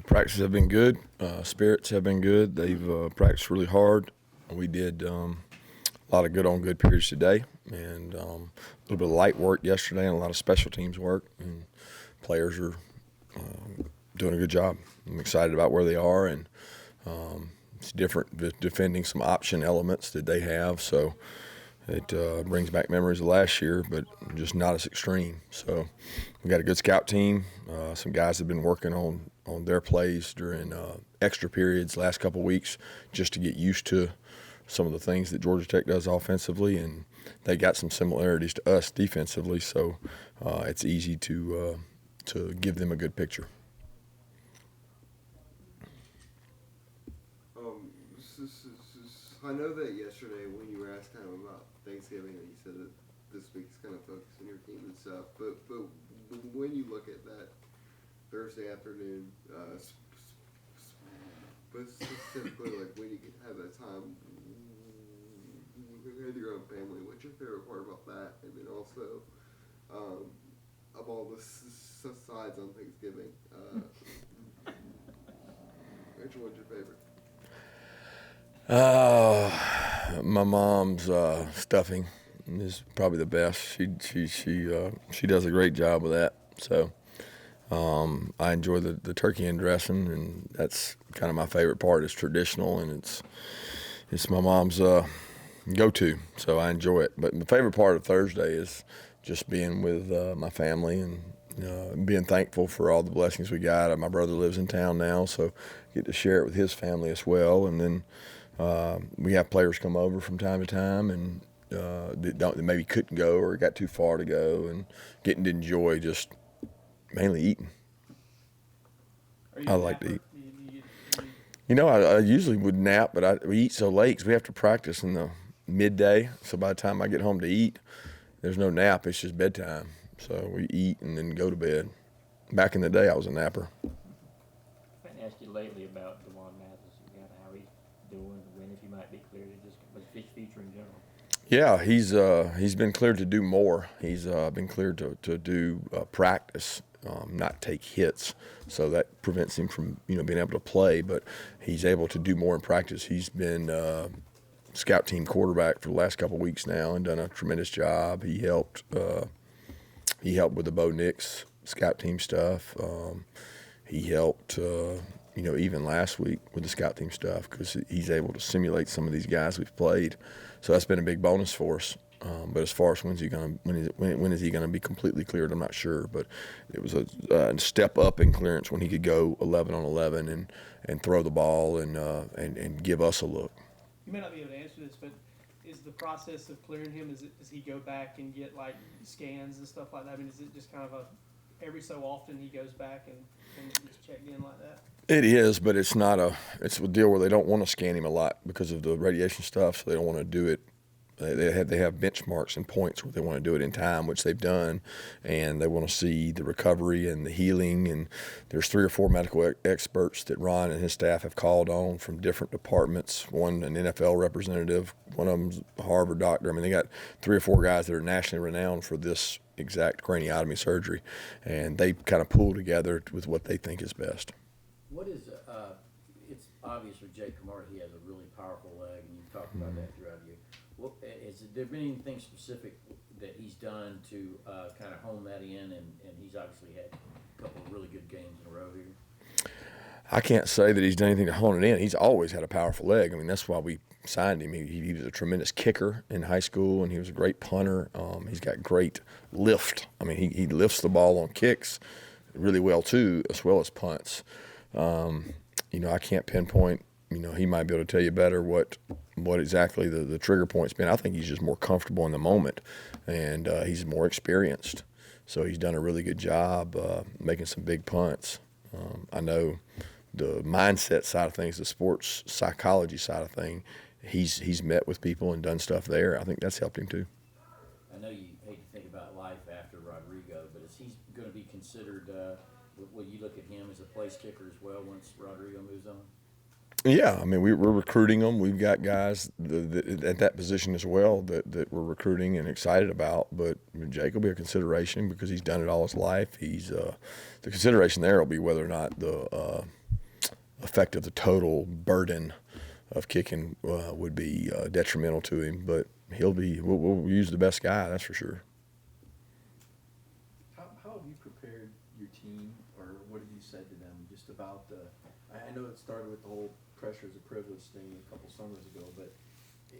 Practices have been good. Spirits have been good. They've practiced really hard. We did a lot of good on good periods today, and a little bit of light work yesterday, and a lot of special teams work. And players are doing a good job. I'm excited about where they are, and it's different defending some option elements that they have. So it brings back memories of last year, but just not as extreme. So we got a good scout team. Some guys have been working on their plays during extra periods last couple of weeks just to get used to some of the things that Georgia Tech does offensively, and they got some similarities to us defensively. So it's easy to give them a good picture. I know that yesterday when you were asked kind of about Thanksgiving, that you said that this week's kind of focused on your team and stuff. But when you look at that Thursday afternoon, specifically like when you have that time with your own family, what's your favorite part about that? And then also, of all the sides on Thanksgiving, which one's your favorite? My mom's stuffing is probably the best. She does a great job with that. So I enjoy the turkey and dressing, and that's kind of my favorite part. It's traditional, and it's my mom's go-to. So I enjoy it. But my favorite part of Thursday is just being with my family and being thankful for all the blessings we got. My brother lives in town now, so I get to share it with his family as well. And then we have players come over from time to time, and that maybe couldn't go or got too far to go, and getting to enjoy just mainly eating. I like to eat. I usually would nap, but we eat so late because we have to practice in the midday. So by the time I get home to eat, there's no nap. It's just bedtime. So we eat and then go to bed. Back in the day, I was a napper. I've been asked you lately about D'Wan Mathis, how he's doing, when if he might be cleared to just his future in general. Yeah, he's been cleared to do more. He's been cleared to do practice, not take hits, so that prevents him from being able to play. But he's able to do more in practice. He's been scout team quarterback for the last couple of weeks now and done a tremendous job. He helped with the Bo Nix scout team stuff. He helped. Even last week with the scout team stuff, because he's able to simulate some of these guys we've played. So that's been a big bonus for us. But as far as when is he going to be completely cleared, I'm not sure. But it was a step up in clearance when he could go 11 on 11 and throw the ball and give us a look. You may not be able to answer this, but is the process of clearing him, does he go back and get like scans and stuff like that? I mean, is it just kind of every so often he goes back and gets checked in like that? It is, but it's a deal where they don't want to scan him a lot because of the radiation stuff, so they don't want to do it. They have benchmarks and points where they want to do it in time, which they've done, and they want to see the recovery and the healing. And there's 3 or 4 medical experts that Ron and his staff have called on from different departments. One, an NFL representative, one of them's a Harvard doctor. I mean, they got 3 or 4 guys that are nationally renowned for this exact craniotomy surgery, and they kind of pool together with what they think is best. What is it's obvious with Jake Kamara, he has a really powerful leg, and you've talked about that throughout the year. Has there been anything specific that he's done to kind of hone that in, and he's obviously had a couple of really good games in a row here? I can't say that he's done anything to hone it in. He's always had a powerful leg. I mean, that's why we signed him. He was a tremendous kicker in high school, and he was a great punter. He's got great lift. I mean, he lifts the ball on kicks really well, too, as well as punts. I can't pinpoint. He might be able to tell you better what exactly the trigger point's been. I think he's just more comfortable in the moment, and he's more experienced. So he's done a really good job making some big punts. I know the mindset side of things, the sports psychology side of things, he's met with people and done stuff there. I think that's helped him too. I know you hate to think about life after Rodrigo, but is he going to be considered? Will you look at him as a place kicker as well once Rodrigo moves on? Yeah, I mean, we're recruiting them. We've got guys at that position as well that we're recruiting and excited about. But Jake will be a consideration because he's done it all his life. He's the consideration there will be whether or not the effect of the total burden of kicking would be detrimental to him. But we'll use the best guy, that's for sure. How have you prepared your team, or what have you said to them just about the? I know it started with the whole pressure is a privilege thing a couple summers ago, but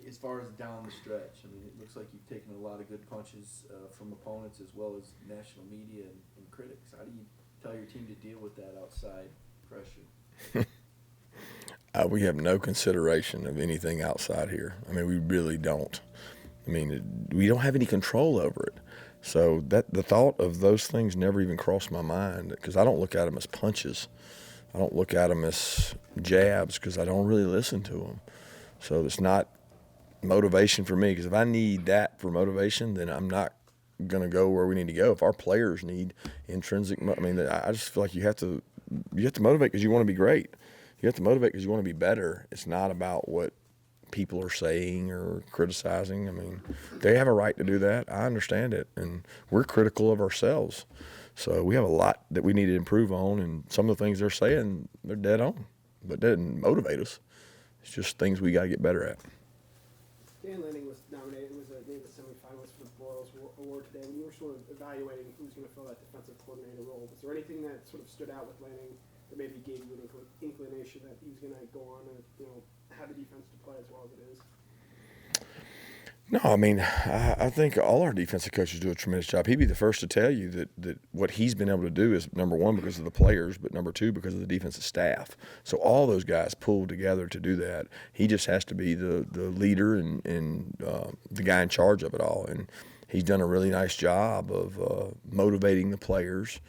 as far as down the stretch, I mean, it looks like you've taken a lot of good punches from opponents as well as national media and critics. How do you tell your team to deal with that outside pressure? We have no consideration of anything outside here. I mean, we really don't. I mean, we don't have any control over it. So that the thought of those things never even crossed my mind because I don't look at them as punches. I don't look at them as jabs because I don't really listen to them. So it's not motivation for me because if I need that for motivation, then I'm not going to go where we need to go. If our players need intrinsic, I mean, I just feel like you have to motivate because you want to be great. You have to motivate because you want to be better. It's not about what people are saying or criticizing. I mean, they have a right to do that. I understand it, and we're critical of ourselves. So we have a lot that we need to improve on, and some of the things they're saying, they're dead on. But that didn't motivate us. It's just things we got to get better at. Dan Lanning was nominated, was named the semifinalist for the Boyles Award today. When you were sort of evaluating who's going to fill that defensive coordinator role, was there anything that sort of stood out with Lanning that maybe gave you an inclination that he was going to go on and have the defense to play as well as it is? No, I mean, I think all our defensive coaches do a tremendous job. He'd be the first to tell you that what he's been able to do is, number one, because of the players, but number two, because of the defensive staff. So all those guys pulled together to do that. He just has to be the leader and the guy in charge of it all. And he's done a really nice job of motivating the players.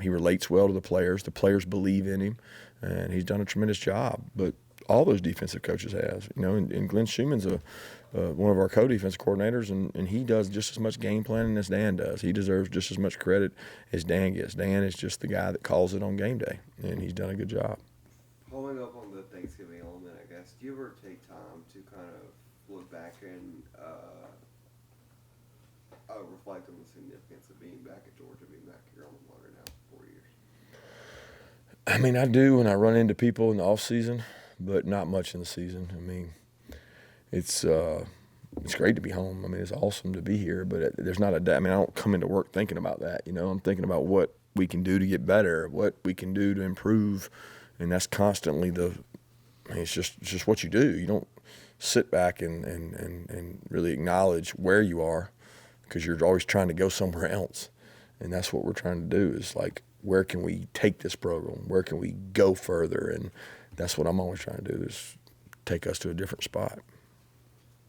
He relates well to the players. The players believe in him, and he's done a tremendous job. But all those defensive coaches have, and Glenn Schumann's one of our co-defense coordinators, and he does just as much game planning as Dan does. He deserves just as much credit as Dan gets. Dan is just the guy that calls it on game day, and he's done a good job. Following up on the Thanksgiving element, I guess, do you ever take time to kind of look back and reflect on the significance of being back at Georgia, being back here on the water now for 4 years? I mean, I do when I run into people in the off season, but not much in the season. I mean, it's great to be home. I mean, it's awesome to be here, but there's not I mean, I don't come into work thinking about that. I'm thinking about what we can do to get better, what we can do to improve, and that's constantly it's just what you do. You don't sit back and really acknowledge where you are because you're always trying to go somewhere else, and that's what we're trying to do is like, where can we take this program? Where can we go further? And that's what I'm always trying to do is take us to a different spot.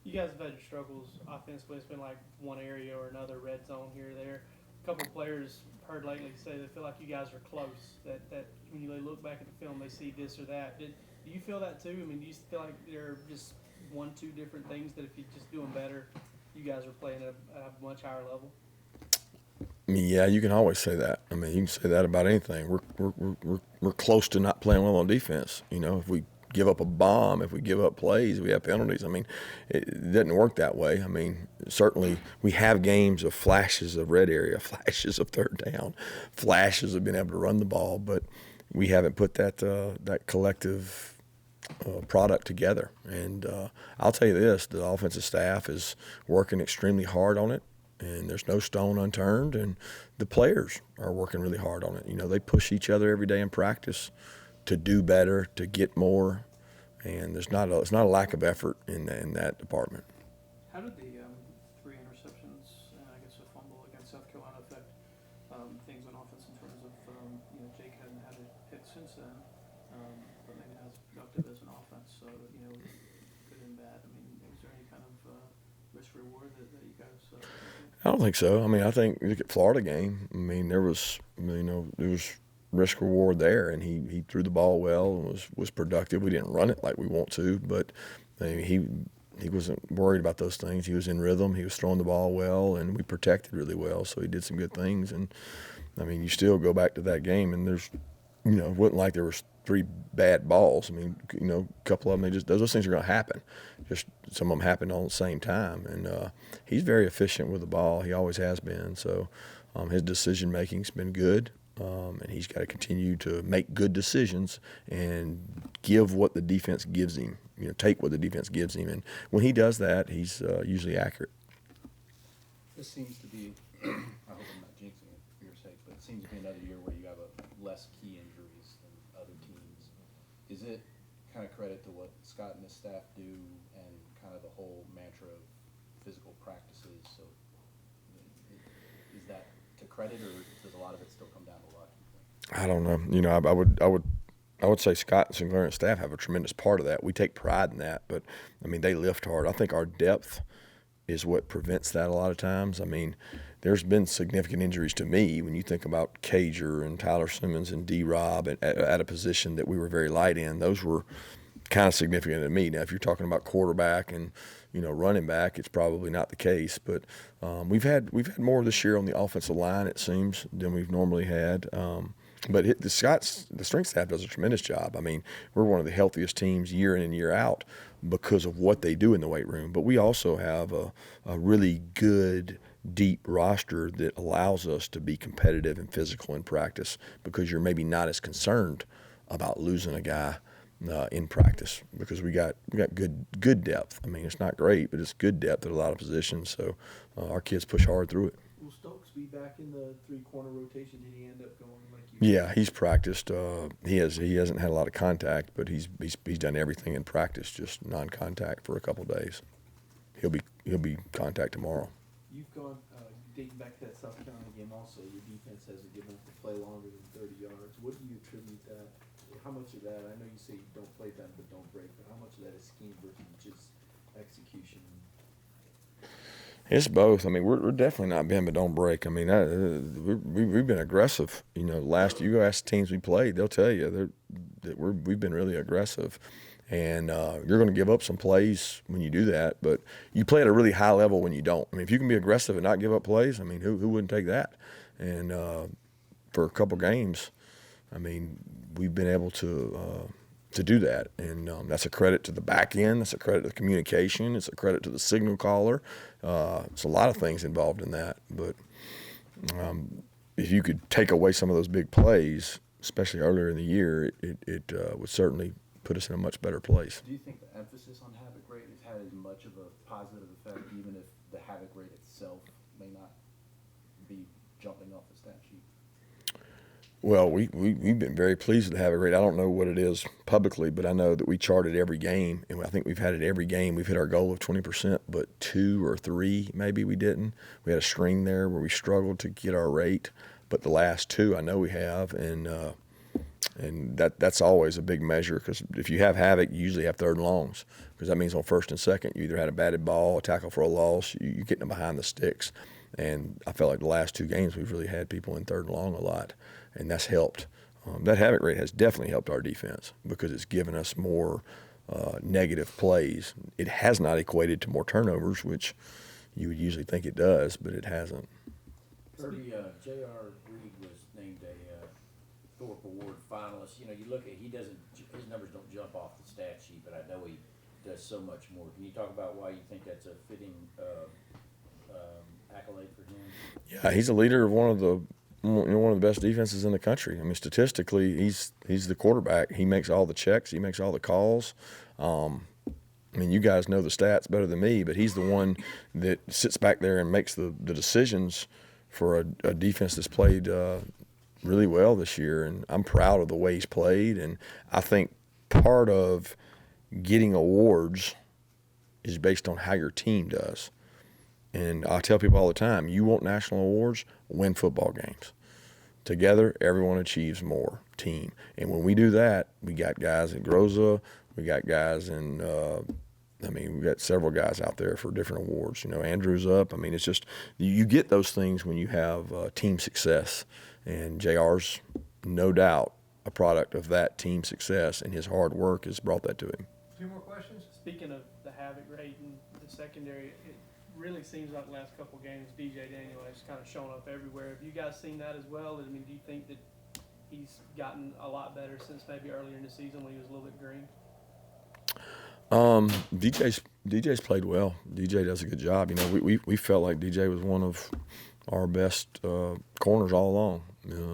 You guys have had your struggles offensively. It's been like one area or another, red zone here or there. A couple of players heard lately say they feel like you guys are close, that when you look back at the film, they see this or that. Do you feel that too? I mean, do you feel like there are just one, two different things that if you're just doing better, you guys are playing at a much higher level? I mean, yeah, you can always say that. I mean, you can say that about anything. We're close to not playing well on defense. If we give up a bomb, if we give up plays, we have penalties. I mean, it doesn't work that way. I mean, certainly we have games of flashes of red area, flashes of third down, flashes of being able to run the ball, but we haven't put that collective product together. And I'll tell you this, the offensive staff is working extremely hard on it, and there's no stone unturned, and the players are working really hard on it. They push each other every day in practice to do better, to get more, and it's not a lack of effort in that department. How did the 3 interceptions and I guess a fumble against South Carolina affect things on offense in terms of Jake hadn't had a hit since then, but maybe not as productive as an offense. So good and bad. I mean, is there any kind of risk reward that you guys? I don't think so. I mean, I think look at Florida game. I mean, there was risk reward there, and he threw the ball well and was productive. We didn't run it like we want to, but I mean, he wasn't worried about those things. He was in rhythm. He was throwing the ball well, and we protected really well. So he did some good things. And I mean, you still go back to that game, and there's it wasn't like there was 3 bad balls. I mean, a couple of them, those things are going to happen. Just some of them happened all at the same time. And he's very efficient with the ball. He always has been. So his decision making's been good. And he's got to continue to make good decisions and give what the defense gives him. Take what the defense gives him. And when he does that, he's usually accurate. This seems to be, I hope I'm not jinxing it for your sake, but it seems to be another year where you have less key injuries than other teams. Is it kind of credit to what Scott and his staff do and kind of the whole mantra of physical practices? So is that to credit, or does a lot of it still come down to luck? I don't know. I would say Scott and Sinclair and staff have a tremendous part of that. We take pride in that, but I mean, they lift hard. I think our depth is what prevents that a lot of times. I mean, there's been significant injuries to me when you think about Cager and Tyler Simmons and D-Rob at a position that we were very light in. Those were kind of significant to me. Now, if you're talking about quarterback and running back, it's probably not the case. But we've had more this year on the offensive line, it seems, than we've normally had. But the strength staff does a tremendous job. I mean, we're one of the healthiest teams year in and year out because of what they do in the weight room. But we also have a really good, deep roster that allows us to be competitive and physical in practice because you're maybe not as concerned about losing a guy in practice because we got good depth. I mean, it's not great, but it's good depth at a lot of positions. So our kids push hard through it. Will Stokes be back in the 3-corner rotation? Did he end up going like you? Yeah, he's practiced. He hasn't had a lot of contact, but he's done everything in practice, just non-contact for a couple of days. He'll be contact tomorrow. You've gone dating back to that South Carolina game. Also, your defense hasn't given up to play longer than 30 yards. What do you attribute that? How much of that? I know you say you don't play them, but don't break. But how much of that is scheme versus just execution? It's both. I mean, we're definitely not bend but don't break. I mean, we've been aggressive. You go ask the teams we played, they'll tell you that we've been really aggressive. And you're going to give up some plays when you do that, but you play at a really high level when you don't. I mean, if you can be aggressive and not give up plays, I mean, who wouldn't take that? And for a couple games, I mean, we've been able to do that, and that's a credit to the back end. That's a credit to the communication. It's a credit to the signal caller. It's a lot of things involved in that. But if you could take away some of those big plays, especially earlier in the year, it would certainly put us in a much better place. Do you think the emphasis on havoc rate has had as much of a positive effect, even if the havoc rate itself may not be jumping off the stat sheet? Well, we've been very pleased with the havoc rate. I don't know what it is publicly, but I know that we charted every game, and I think we've had it every game. We've hit our goal of 20%, but 2 or 3 maybe we didn't. We had a string there where we struggled to get our rate, but the last 2 I know we have, and that's always a big measure because if you have havoc, you usually have third and longs because that means on first and second you either had a batted ball, a tackle for a loss, you're getting them behind the sticks. And I felt like the last 2 games we've really had people in third and long a lot, and that's helped. That havoc rate has definitely helped our defense because it's given us more negative plays. It has not equated to more turnovers, which you would usually think it does, but it hasn't. Kirby, J.R. Reed was named a Thorpe Award finalist. You look at his numbers don't jump off the stat sheet, but I know he does so much more. Can you talk about why you think that's a fitting accolade for him? Yeah, he's a leader of one of the best defenses in the country. I mean, statistically, he's the quarterback. He makes all the checks. He makes all the calls. I mean, you guys know the stats better than me, but he's the one that sits back there and makes the decisions for a defense that's played really well this year. And I'm proud of the way he's played. And I think part of getting awards is based on how your team does. And I tell people all the time, you want national awards, win football games. Together, everyone achieves more, team. And when we do that, we got guys in Groza, we got guys in, we got several guys out there for different awards. Andrew's up. I mean, it's just, you get those things when you have team success. And JR's, no doubt, a product of that team success, and his hard work has brought that to him. 2 more questions. Speaking of the havoc rate and the secondary, it really seems like the last couple games, DJ Daniel has kind of shown up everywhere. Have you guys seen that as well? I mean, do you think that he's gotten a lot better since maybe earlier in the season when he was a little bit green? DJ's played well. DJ does a good job. You know, we felt like DJ was one of our best corners all along.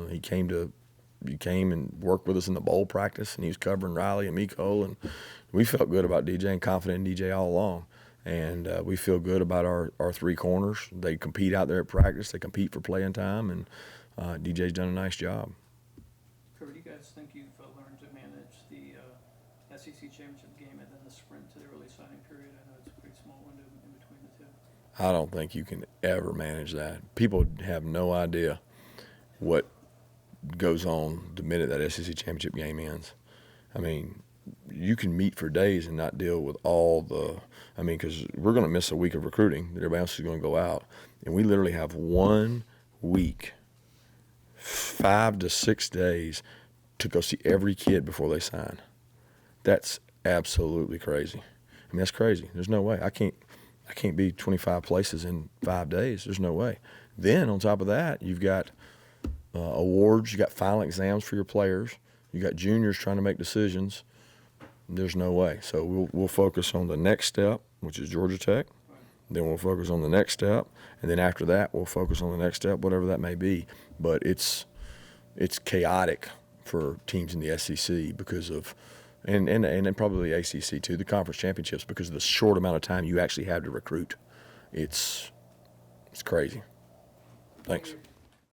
He came and worked with us in the bowl practice, and he was covering Riley and Miko, and we felt good about DJ and confident in DJ all along. And we feel good about our three corners. They compete out there at practice. They compete for playing time, and DJ's done a nice job. Kirby, do you guys think you've learned to manage the SEC championship game and then the sprint to the early signing period? I know it's a pretty small window in between the two. I don't think you can ever manage that. People have no idea what goes on the minute that SEC championship game ends. I mean, you can meet for days and not deal with all the – I mean, because we're going to miss a week of recruiting. Everybody else is going to go out. And we literally have 1 week, 5 to 6 days to go see every kid before they sign. That's absolutely crazy. I mean, that's crazy. There's no way. I can't be 25 places in 5 days. There's no way. Then on top of that, you've got awards. You got final exams for your players. You got juniors trying to make decisions. There's no way. So we'll focus on the next step, which is Georgia Tech. Then we'll focus on the next step, and then after that, we'll focus on the next step, whatever that may be. But it's chaotic for teams in the SEC because of, and probably the ACC too, the conference championships, because of the short amount of time you actually have to recruit. It's crazy. Thanks.